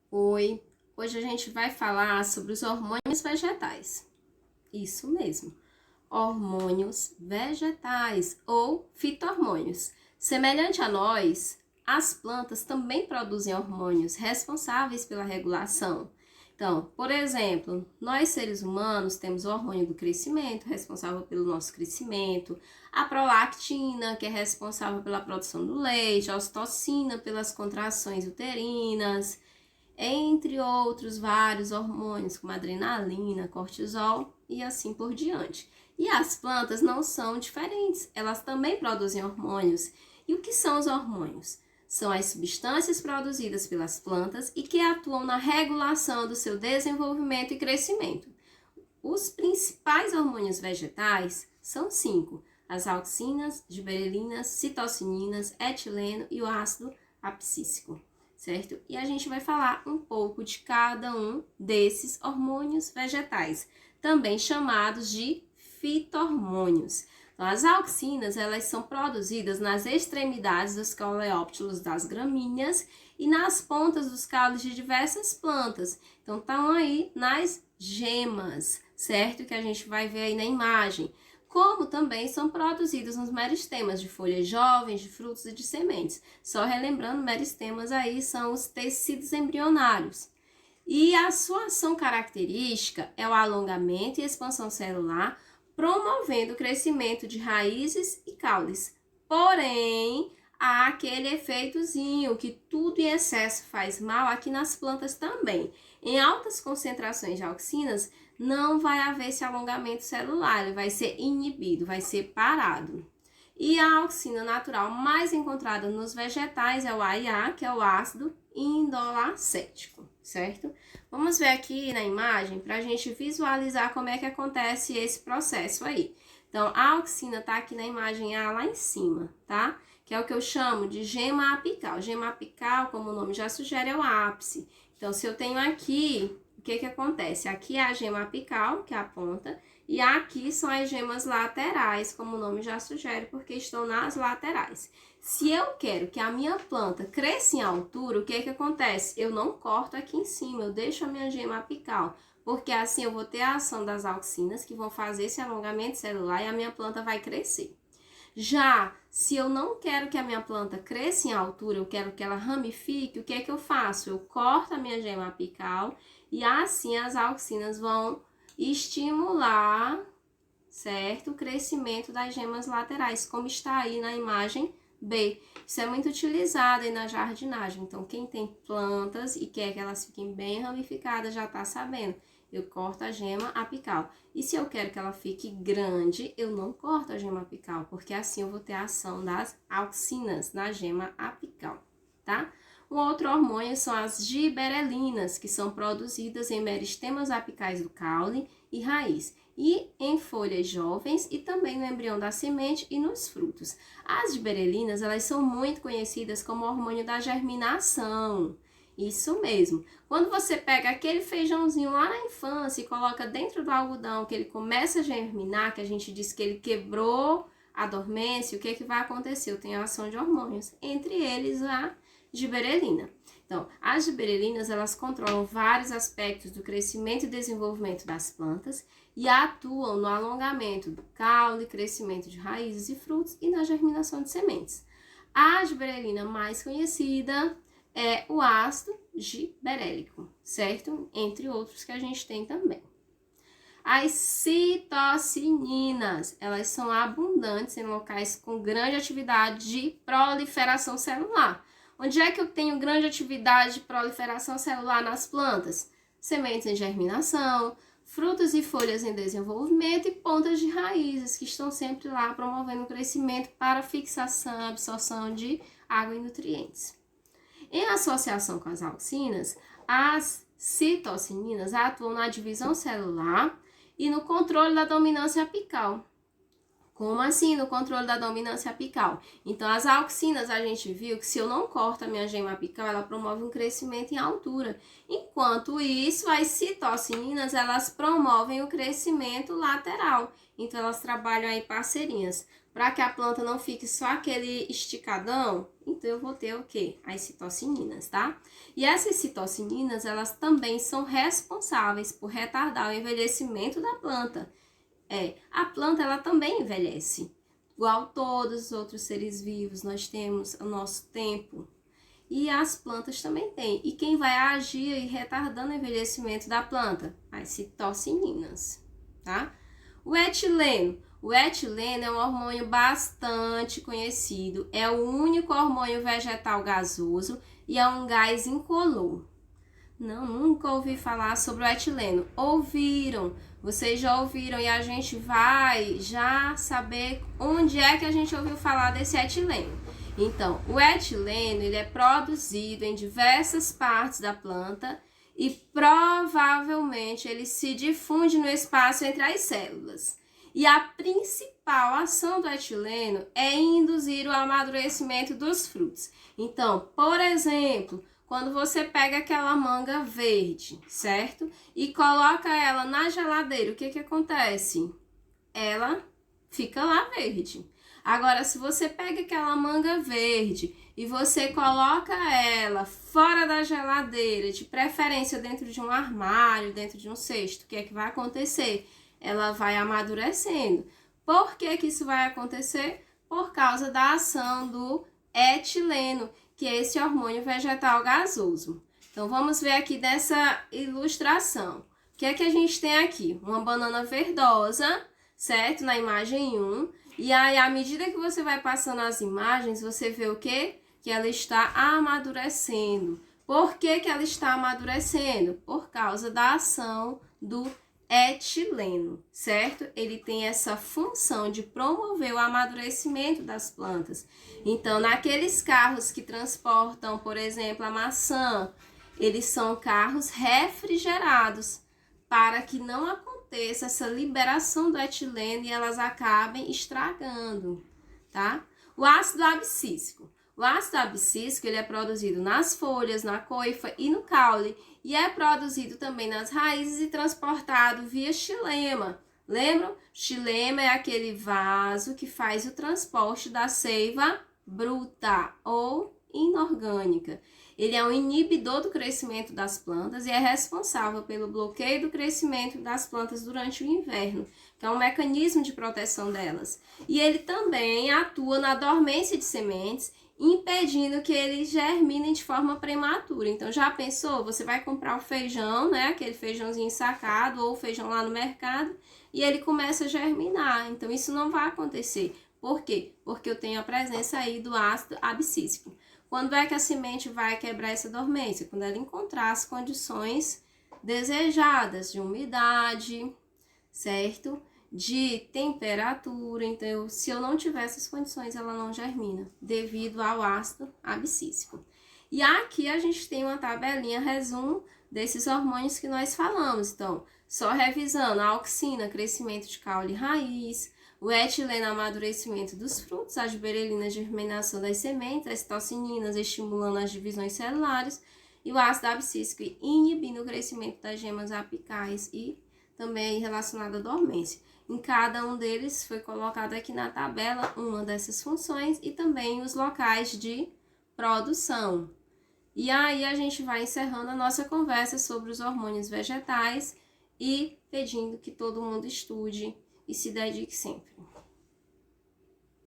Oi, hoje a gente vai falar sobre os hormônios vegetais. Isso mesmo, hormônios vegetais ou fito-hormônios. Semelhante a nós, as plantas também produzem hormônios responsáveis pela regulação. Então, por exemplo, nós seres humanos temos o hormônio do crescimento, responsável pelo nosso crescimento, a prolactina, que é responsável pela produção do leite, a ocitocina pelas contrações uterinas, entre outros vários hormônios, como adrenalina, cortisol e assim por diante. E as plantas não são diferentes, elas também produzem hormônios. E o que são os hormônios? São as substâncias produzidas pelas plantas e que atuam na regulação do seu desenvolvimento e crescimento. Os principais hormônios vegetais são 5: as auxinas, giberelinas, citocininas, etileno e o ácido abscíssico, certo? E a gente vai falar um pouco de cada um desses hormônios vegetais, também chamados de fito-hormônios. Então, as auxinas, elas são produzidas nas extremidades dos coleóptilos das gramíneas e nas pontas dos caules de diversas plantas. Então, estão aí nas gemas, certo? Que a gente vai ver aí na imagem. Como também são produzidos nos meristemas de folhas jovens, de frutos e de sementes. Só relembrando, meristemas aí são os tecidos embrionários. E a sua ação característica é o alongamento e expansão celular, promovendo o crescimento de raízes e caules. Porém, há aquele efeitozinho que tudo em excesso faz mal aqui nas plantas também. Em altas concentrações de auxinas, não vai haver esse alongamento celular, ele vai ser inibido, vai ser parado. E a auxina natural mais encontrada nos vegetais é o AIA, que é o ácido indolacético, certo? Vamos ver aqui na imagem para a gente visualizar como é que acontece esse processo aí. Então, a auxina tá aqui na imagem A lá em cima, tá? Que é o que eu chamo de gema apical. Gema apical, como o nome já sugere, é o ápice. Então, se eu tenho aqui, o que que acontece? Aqui é a gema apical, que é a ponta, e aqui são as gemas laterais, como o nome já sugere, porque estão nas laterais. Se eu quero que a minha planta cresça em altura, o que que acontece? Eu não corto aqui em cima, eu deixo a minha gema apical, porque assim eu vou ter a ação das auxinas que vão fazer esse alongamento celular e a minha planta vai crescer. Já se eu não quero que a minha planta cresça em altura, eu quero que ela ramifique, o que é que eu faço? Eu corto a minha gema apical e assim as auxinas vão estimular, certo? O crescimento das gemas laterais, como está aí na imagem B. Isso é muito utilizado aí na jardinagem. Então, quem tem plantas e quer que elas fiquem bem ramificadas já está sabendo. Eu corto a gema apical. E se eu quero que ela fique grande, eu não corto a gema apical, porque assim eu vou ter a ação das auxinas na gema apical, tá? Um outro hormônio são as giberelinas, que são produzidas em meristemas apicais do caule e raiz, e em folhas jovens e também no embrião da semente e nos frutos. As giberelinas, elas são muito conhecidas como hormônio da germinação. Isso mesmo. Quando você pega aquele feijãozinho lá na infância e coloca dentro do algodão, que ele começa a germinar, que a gente diz que ele quebrou a dormência, o que vai acontecer? Eu tenho a ação de hormônios, entre eles a giberelina. Então, as giberelinas, elas controlam vários aspectos do crescimento e desenvolvimento das plantas e atuam no alongamento do caule, crescimento de raízes e frutos e na germinação de sementes. A giberelina mais conhecida é o ácido giberélico, certo? Entre outros que a gente tem também. As citocininas, elas são abundantes em locais com grande atividade de proliferação celular. Onde é que eu tenho grande atividade de proliferação celular nas plantas? Sementes em germinação, frutos e folhas em desenvolvimento e pontas de raízes, que estão sempre lá promovendo o crescimento para fixação, absorção de água e nutrientes. Em associação com as auxinas, as citocininas atuam na divisão celular e no controle da dominância apical. Como assim no controle da dominância apical? Então, as auxinas, a gente viu que se eu não corto a minha gema apical, ela promove um crescimento em altura. Enquanto isso, as citocininas, elas promovem o crescimento lateral. Então, elas trabalham aí parceirinhas. Para que a planta não fique só aquele esticadão, então eu vou ter o quê? As citocininas, tá? E essas citocininas, elas também são responsáveis por retardar o envelhecimento da planta. A planta, ela também envelhece. Igual todos os outros seres vivos, nós temos o nosso tempo. E as plantas também têm. E quem vai agir e retardando o envelhecimento da planta? As citocininas, tá? O etileno. O etileno é um hormônio bastante conhecido. É o único hormônio vegetal gasoso e é um gás incolor. Não, nunca ouvi falar sobre o etileno. Ouviram, vocês já ouviram e a gente vai já saber onde é que a gente ouviu falar desse etileno. Então, o etileno, ele é produzido em diversas partes da planta e provavelmente ele se difunde no espaço entre as células. E a principal ação do etileno é induzir o amadurecimento dos frutos. Então, por exemplo, quando você pega aquela manga verde, certo? E coloca ela na geladeira, o que que acontece? Ela fica lá verde. Agora, se você pega aquela manga verde e você coloca ela fora da geladeira, de preferência dentro de um armário, dentro de um cesto, o que é que vai acontecer? Ela vai amadurecendo. Por que que isso vai acontecer? Por causa da ação do etileno, que é esse hormônio vegetal gasoso. Então, vamos ver aqui dessa ilustração. O que é que a gente tem aqui? Uma banana verdosa, certo? Na imagem 1. E aí, à medida que você vai passando as imagens, você vê o quê? Que ela está amadurecendo. Por que que ela está amadurecendo? Por causa da ação do etileno, certo? Ele tem essa função de promover o amadurecimento das plantas. Então, naqueles carros que transportam, por exemplo, a maçã, eles são carros refrigerados para que não aconteça essa liberação do etileno e elas acabem estragando, tá? O ácido abscísico. O ácido abscísico, ele é produzido nas folhas, na coifa e no caule, e é produzido também nas raízes e transportado via xilema. Lembram? Xilema é aquele vaso que faz o transporte da seiva bruta ou inorgânica. Ele é um inibidor do crescimento das plantas e é responsável pelo bloqueio do crescimento das plantas durante o inverno, que é um mecanismo de proteção delas. E ele também atua na dormência de sementes, impedindo que eles germinem de forma prematura. Então, já pensou? Você vai comprar o feijão, né? Aquele feijãozinho ensacado ou feijão lá no mercado e ele começa a germinar. Então, isso não vai acontecer. Por quê? Porque eu tenho a presença aí do ácido abscísico. Quando é que a semente vai quebrar essa dormência? Quando ela encontrar as condições desejadas de umidade, certo? De temperatura. Então, se eu não tiver essas condições, ela não germina, devido ao ácido abscísico. E aqui a gente tem uma tabelinha resumo desses hormônios que nós falamos. Então, só revisando, a auxina, crescimento de caule e raiz, o etileno, amadurecimento dos frutos, a gibberelina, germinação das sementes, as citocininas, estimulando as divisões celulares, e o ácido abscísico, inibindo o crescimento das gemas apicais e também relacionado à dormência. Em cada um deles foi colocado aqui na tabela uma dessas funções e também os locais de produção. E aí a gente vai encerrando a nossa conversa sobre os hormônios vegetais e pedindo que todo mundo estude e se dedique sempre.